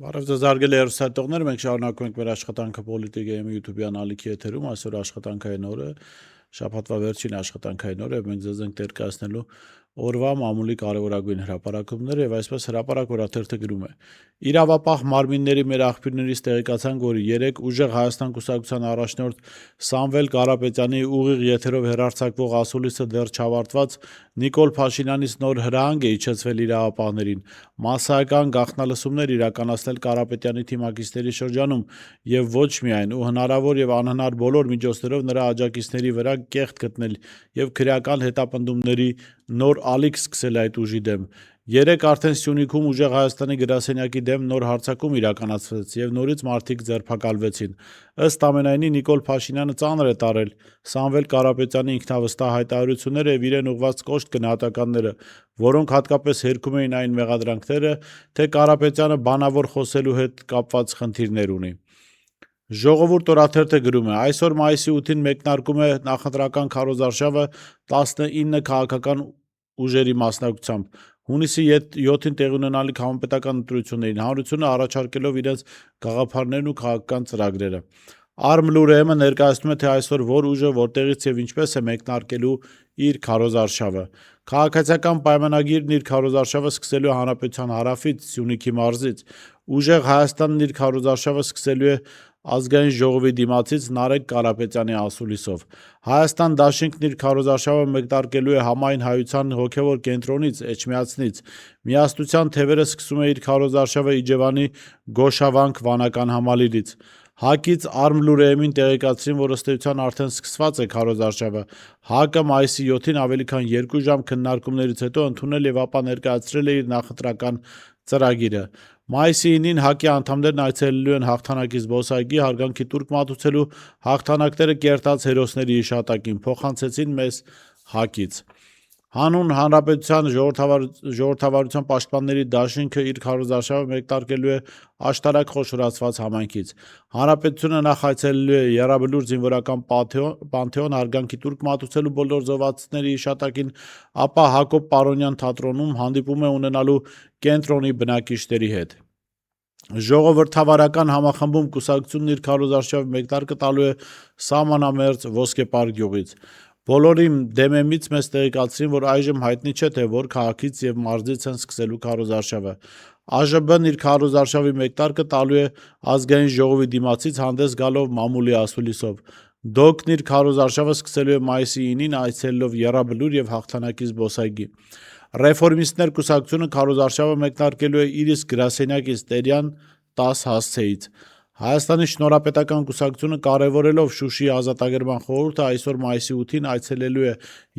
Բարև ձեզ հարգելի հեռուստատողներ, մենք շարունակում ենք մեր աշխատանքը Politics.am YouTube-յան ալիքի եթերում, այսօր աշխատանքային օր է, շաբաթվա վերջին աշխատանքային օր է, մենք ձեզ ենք ներկայացնելու օրվա մամուլի կարևորագույն հրապարակումները եւ այսպես հրապարակ օրաթերթը գրում է. Իրավապահ մարմինների մեր աղբյուրներից տեղեկացանք, որ 3 ուժեղ Հայաստան կուսակցության առաջնորդ Սամվել Կարապետյանի ուղիղ եթերով հեռարձակվող ասուլիսը դեռ չավարտված Նիկոլ Փաշինյանից նոր հրահանգ է իջեցվել իրավապահներին, մասսայական գաղտնալսումներ իրականացնել Կարապետյանի թիմակիցների շրջանում եւ ոչ միայն ու հնարավոր եւ անհնար բոլոր միջոցներով նրա աջակիցների վրա կեղտ գտնել եւ քրեական հետապնդումների նոր ալիք սկսել այդ ուժի դեմ։ 3 արդեն Սյունիքում ուժեղ Հայաստանի գրասենյակի դեմ նոր հարձակում իրականացվեց եւ նորից մարդիկ ձերբակալվեցին։ Ըստ ամենայնի Նիկոլ Փաշինյանը ծանր է տարել Սամվել Կարապետյանի ինքնավստահ հայտարարությունները եւ իրեն ուղղված կոշտ գնահատականները, որոնք հատկապես հերքում էին այն մեղադրանքները, թե Կարապետյանը բանավոր խոսելու հետ կապված խնդիրներ ունի։ Ժողովուրդ օրաթերթը գրում է. այսօր մայիսի 8-ին մեկնարկում է նախընտրական քարոզարշավը 19 քաղաքական ուժերի մասնակցությամբ։ Հունիսի 7-ին տեղի ունենալիք համապետական ընտրություններին հանրությունը առաջարկելով իրենց գաղափարներն ու քաղաքական ծրագրերը։ Արմլուրեմը ներկայացնում է, թե այսօր որ ուժը որտեղից եւ ինչպես է մեկնարկելու իր քարոզարշավը։ Քաղաքացիական պայմանագիրն իր քարոզարշավը սկսելու է Հանրապետության հարավից Սյունիքի մարզից։ Ուժեղ Հայաստանն իր քարոզարշավը սկսելու է Ազգային ժողովի դիմացից Նարեկ Կարապետյանի ասուլիսով։ Հայաստան դաշինքն իր քարոզարշավը մեկնարկելու է համայն հայության հոգևոր կենտրոնից Էջմիածնից։ Միասնության թևերը սկսում է իր քարոզարշավը Իջևանի Գոշավանք վանական համալիրից։ ՀԱԿ-ից Արմլուրեմին տեղեկացրին, որ ըստ էության արդեն սկսված է քարոզարշավը։ ՀԱԿ-ը մայիսի 7-ին ավելի քան 2 ժամ քննարկումներից հետո ընդունել եւ ապա ներկայացրել է իր նախընտրական ծրագիրը։ Մայիսի 9-ին ՀԱԿ-ի անդամներն այցելելու են հաղթանակի զբոսայգի հարգանքի տուրք մատուցելու, հաղթանակները կերտած հերոսների հիշատակին, փոխանցեցին մեզ ՀԱԿ-ից։ Հանուն Հանրապետության ժողովրդավարության պաշտպանների դաշինքը իր քարոզարշավը մեկնարկելու է աշտարակ խոշորացված համայնքից։ Հանրապետությունը նախ այցելելու է Եռաբլուր զինվորական պանթեոն հարգանքի տուրք մատուցելու բոլոր զոհվածների հիշատակին, ապա Հակոբ Պարոնյան թատրոնում հանդիպում է ունենալու կենտրոնի բնակիչների հետ։ Ժողովրդավարական համախմբում կուսակցությունն իր քարոզարշավի մեկնարկը տալու է սահմանամերձ Ոսկեպարք գյուղից։ Բոլորին դեմեմից մեզ տեղեկացրին, որ այժմ հայտնի չէ, թե որ քաղաքից եւ մարզից են սկսելու քարոզարշավը։ ԱԺԲ-ն իր քարոզարշավի մեկնարկը տալու է Ազգային ժողովի դիմացից հանդես գալով մամուլի ասուլիսով։ ԴՕԿ-ն իր քարոզարշավը սկսելու է մայիսի 9-ին այցելելով Եռաբլուր եւ հաղթանակի զբոսայգի։ Ռեֆորմիստներ կուսակցությունը քարոզարշավը մեկնարկելու է իր իսկ գրասենյակից Տերյան 10 հասցեից։ Հայաստանի շնորհապետական կուսակցությունը կարևորելով Շուշիի ազատագրման խորհուրդը այսօր մայիսի 8-ին այցելելու է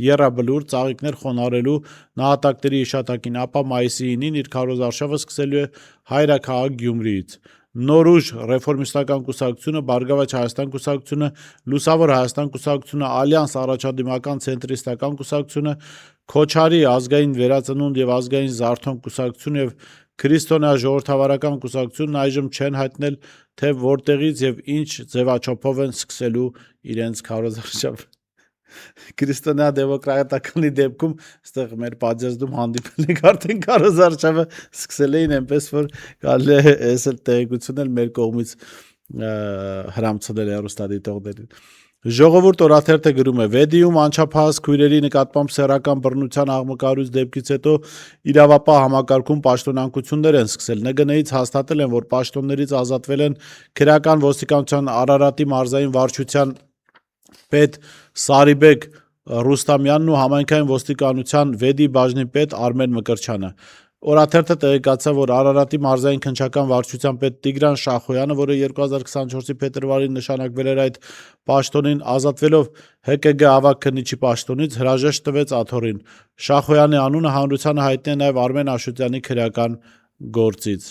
Եռաբլուր ծաղիկներ խոնարհելու նահատակների հիշատակին, ապա մայիսի 9-ին իր քարոզարշավը սկսելու է հայրաքաղաք Գյումրիից։ Նոր ուժ ռեֆորմիստական կուսակցությունը, Բարգավաճ Հայաստան կուսակցությունը, Լուսավոր Հայաստան կուսակցությունը, Ալյանս առաջադիմական ցենտրիստական կուսակցությունը, Քոչարի ազգային վերածնունդ եւ ազգային զարթոնք կուսակցությունը եւ Քրիստոնյա ժողովրդավարական կուսակցությունն այժմ չեն հայտնել, թե որտեղից եւ ինչ ձևաչափով են սկսելու իրենց քարոզարշավը։ Քրիստոնյա դեմոկրատականի դեպքում այստեղ մեր պատժեզդում հանդիպել ենք արդեն քարոզարշավը սկսել էին, այնպես որ կարելի է այս տեղեկությունն էլ մեր կողմից հրամցնել հեռուստադիտողներին։ Ժողովուրդ օրաթերթը գրում է. Վեդիում անչափահաս քույրերի նկատմամբ սեռական բռնության աղմկարույց դեպքից հետո իրավապահ համակարգում պաշտոնանկություններ են սկսել։ ՆԳՆ-ից հաստատել են, որ պաշտոններից ազատվել են քրեական ոստիկանության Արարատի մարզային վարչության պետ Սարիբեկ Ռուստամյանն ու համայնքային ոստիկանության Վեդի բաժնի պետ Արմեն Մկրչյանը։ Օրաթերթը տեղեկացավ, որ Արարատի մարզային քննչական վարչության պետ Տիգրան Շախոյանը, որը 2024-ի փետրվարին նշանակվել էր այդ պաշտոնին, ազատվելով ՀԿԳ ավագ քննիչի պաշտոնից, հրաժեշտ տվեց աթոռին։ Շախոյանի անունը հանրությանը հայտնի է նաև Արմեն Աշոտյանի քրեական գործից։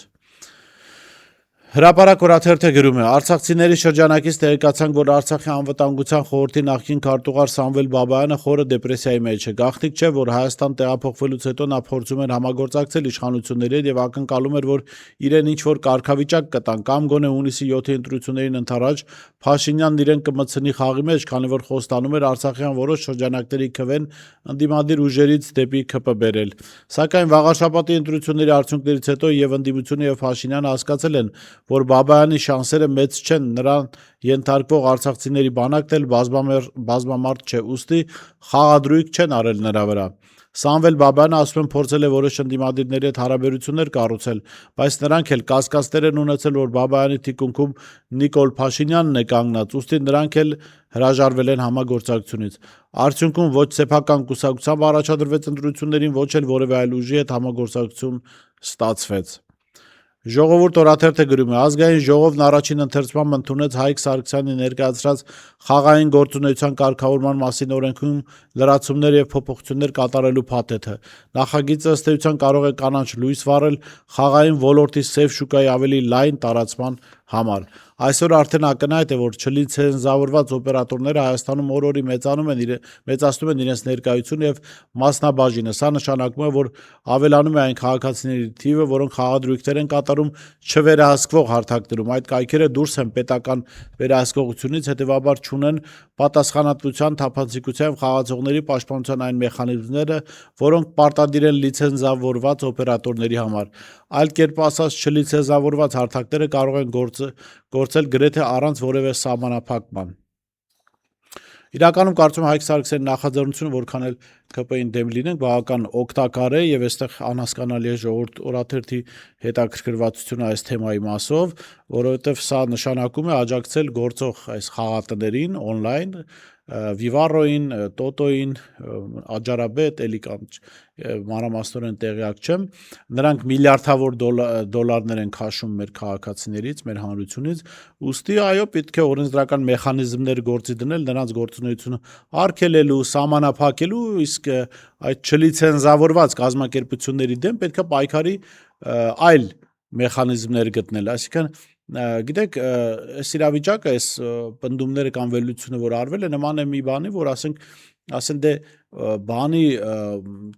Հրապարակ օրաթերթը գրում է. Արցախցիների շրջանակից տեղեկացանք, որ Արցախի անվտանգության խորհրդի նախկին քարտուղար Սամվել Բաբայանը խորը դեպրեսիայի մեջ է։ Գաղտնիք չէ, որ Հայաստան տեղափոխվելուց հետո նա փորձում էր համագործակցել իշխանությունների հետ եւ ակնկալում էր, որ իրեն ինչ-որ կարգավիճակ կտան կամ գոնե հունիսի 7-ի ընտրություններին ընդառաջ Փաշինյանն իրեն կմտցնի խաղի մեջ, քանի որ խոստանում էր Արցախյան որոշ շրջանակների քվեն ընդդիմադիր ուժերից դեպի ՔՊ բերել։ Սակայն վաղաշաբաթի ընտրությունների արդյունքներից հետո եւ ընդդիմությունը եւ Փաշինյանը հասկացել են, որ Բաբայանի շանսերը մեծ չեն, նրան ենթարկվող արցախցիների բանակն էլ բազմամարդ չէ, ուստի խաղադրույք չեն արել նրա վրա։ Սամվել Բաբայանը ասում են փորձել է որոշ ընդդիմադիրների հետ հարաբերություններ կառուցել, բայց նրանք էլ կասկածներ են ունեցել, որ Բաբայանի թիկունքում Նիկոլ Փաշինյանն է կանգնած, ուստի նրանք էլ հրաժարվել են համագործակցությունից։ Արդյունքում ոչ սեփական կուսակցությամբ առաջադրվեց ընտրություններին, ոչ էլ որևէ այլ ուժի հետ համագործակցություն ստացվեց։ Ժողովուրդ օրաթերթը գրում է. ազգային ժողովն առաջին ընթերցման ընդունեց Հայկ Սարգսյանի ներկայացրած խաղային գործունեության կարգավորման մասին օրենքում լրացումներ եւ փոփոխություններ կատարելու փաթեթը։ Նախագիծը ըստ էության կարող է կանաչ լույս վառել խաղային ոլորտի սև շուկայի ավելի լայն տարածման համար։ Այսօր արդեն ակնհայտ է, որ չլիցենզավորված օպերատորները Հայաստանում օր-օրի մեծացնում են իրենց ներկայությունը եւ մասնաբաժինը։ Սա նշանակում է, որ ավելանում է այն քաղաքացիների թիվը, որոնք խաղադրույքներ են կատարում չվերահսկվող հարթակներում։ Այդ կայքերը դուրս են պետական վերահսկողությունից, հետեւաբար չունեն պատասխանատվության, թափանցիկության, խաղացողների պաշտպանության այն մեխանիզմները, որոնք պարտադիր են լիցենզավորված օպերատորների համար։ Այլ կերպ ասած, չլիցենզավորված հարթակները կարող են գործել գրեթե առանց որևէ սահմանափակման։ Իրականում կարծում եմ Հայկ Սարգսյանի նախաձեռնությունը, որքան էլ ԿՊ-ին դեմ լինենք, բավական օգտակար է եւ այստեղ անհասկանալի է ժողովուրդ օրաթերթի հետաքրքրվածությունը այս թեմայի մասով, որովհետեւ սա նշանակում է աջակցել գործող այս խաղատներին on-line, Vivarro-ին, Toto-ին, Աջարաբետ, էլի կամ մանրամասնորեն տեղյակ չեմ, նրանք միլիարդավոր դոլարներ են քաշում մեր քաղաքացիներից, մեր հանրությունից, ուստի այո, պետք է օրենսդրական մեխանիզմներ գործի դնել նրանց գործունեությունը արգելելու, սահմանափակելու, իսկ այդ չլիցենզավորված կազմակերպությունների դեմ պետք է պայքարի այլ մեխանիզմներ գտնել, այսինքն գիտեք, այս իրավիճակը, այս պնդումները կամ վերլուծությունը, որ արվել է, նման է մի բանի, որ ասեն դե բանի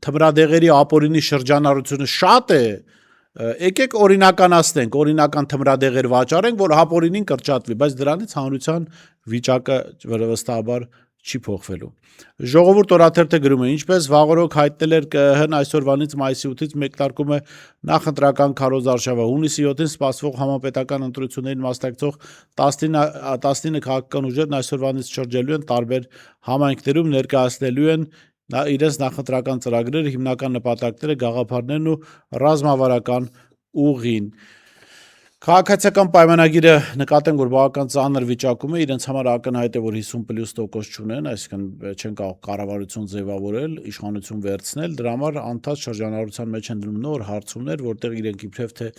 թմրադեղերի ապօրինի շրջանառությունը շատ է, եկեք օրինականացնենք, օրինական թմրադեղեր վաճառենք, որ ապօրինին կրճատվի, բայց դրանից հանրության վիճակը վստահաբար չի փոխվելու։ Ժողովուրդ օրաթերթը գրում է. ինչպես վաղօրոք հայտնել էր ԿԸՀ-ն, այսօրվանից մայիսի 8-ից մեկնարկում է նախընտրական քարոզարշավը։ Հունիսի 7-ին սպասվող համապետական ընտրություններին մասնակցող 19 քաղաքական ուժերն այսօրվանից շրջելու են տարբեր համայնքներում, ներկայացնելու են իրենց նախընտրական ծրագրերը, հիմնական նպատակները, գաղափարներն ու ռազմավարական ուղին։ Քաղաքացիական պայմանագիրը նկատենք, որ բավական ծանր վիճակում է, իրենց համար ակնհայտ է, որ 50+% չունեն, այսինքն չեն կարող կառավարություն ձևավորել, իշխանություն վերցնել, դրա համար անդադ շրջանառության մեջ են դնում նոր հարցումներ, որտեղ իրենք իբրև թե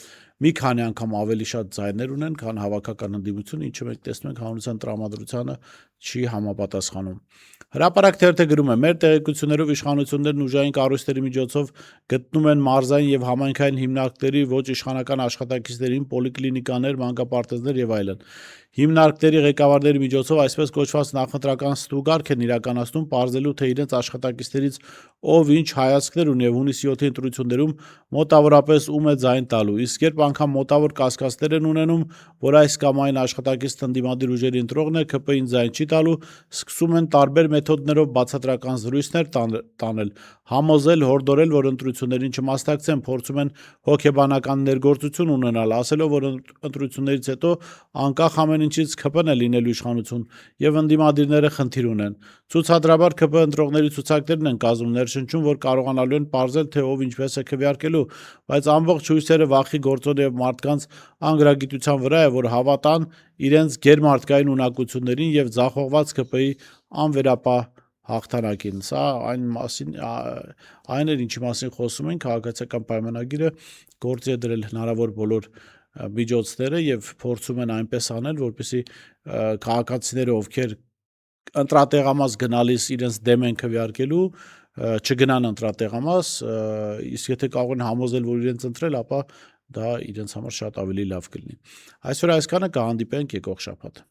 մի քանի անգամ ավելի շատ ձայներ ունեն, քան հավաքական ընդդիմությունը, ինչը մենք տեսնում ենք հանրության տրամադրությանը չի համապատասխանում։ Հրապարակ թերթը գրում է. մեր տեղեկություններով իշխանություններն ուժային կառույցների միջոցով գտնում են մարզային եւ համայնքային հիմնարկների ոչ իշխանական աշխատակիցներին, պոլիկլինիկաներ, մանկապարտեզներ եւ այլն։ Հիմնարկների ղեկավարների միջոցով այսպես կոչված նախընտրական ստուգարք են իրականացնում, պարզելու թե իրենց աշխատակիցներից ով ինչ հայացքներ ունի եւ հունիսի 7-ի ընտրություններում մոտավորապես ում է ձայն տալու։ Իսկ երբ անգամ մոտավոր կասկածներ են ունենում, որ այս կամ այն աշխատակիցն ընդդիմադիր ուժերի ընտրողն է, ԿՊ-ին ձայն չի տալու, սկսում են տարբեր մեթոդներով բացատրական զրույցներ տանել, համոզել, հորդորել, որ ընտրություններին չմասնակցեն, փորձում են հոգեբանական ներգործություն ունենալ, ասելով, որ ընտրություններից հետո անկախ ամեն ինչից ԿՊ-ն է լինելու իշխանություն եւ ընդդիմադիրները խնդիր ունեն։ Ցուցադրաբար ԿՊ ընտրողների ցուցակներն են կազմում, ներշնչում, որ կարողանալու են պարզել, թե ով ինչպես է քվեարկելու, բայց ամբողջ հույսերը վախի գործոն եւ մարդկանց անգրագիտության վրա է, որ հավատան իրենց գերմարդկային ունակություններին եւ ձախողված ԿՊ-ի անվերապահ հաղթանակին։ Սա այն էր, ինչի մասին խոսում ենք, քաղաքացիական պայմանագիրը գործի է դրել հնարավոր բոլոր միջոցները եւ փորձում են այնպես անել, որպեսզի քաղաքացիները, ովքեր ընտրատեղամաս գնալիս իրենց դեմ են քվեարկելու, չգնան ընտրատեղամաս, իսկ եթե կարող են համոզել, որ իրենց ընտրել, ապա դա իրենց համար շատ ավելի լավ կլինի։ Այսօր այսքանը, կհանդիպենք եկող շաբաթ։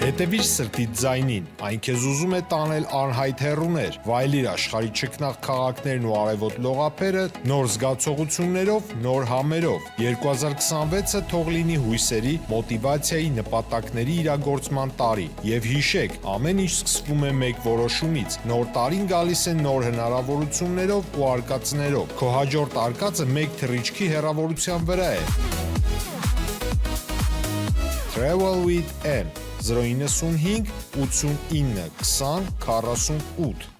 Հետևիր սրտիդ ձայնին, այն քեզ ուզում է տանել անհայտ հեռուներ, վայելիր աշխարհի ճգնաղ քաղաքներն ու արևոտ լողափերը նոր զգացողություններով, նոր համերով։ 2026-ը թող լինի հույսերի, մոտիվացիայի, նպատակների իրագործման տարի։ Եվ հիշեք, ամեն ինչ սկսվում է մեկ որոշումից։ Նոր տարին գալիս է նոր հնարավորություններով ու արկածներով։ Քո հաջորդ արկածը մեկ թռիչքի հեռավորության վրա է։ Travel with M 095 89 20 48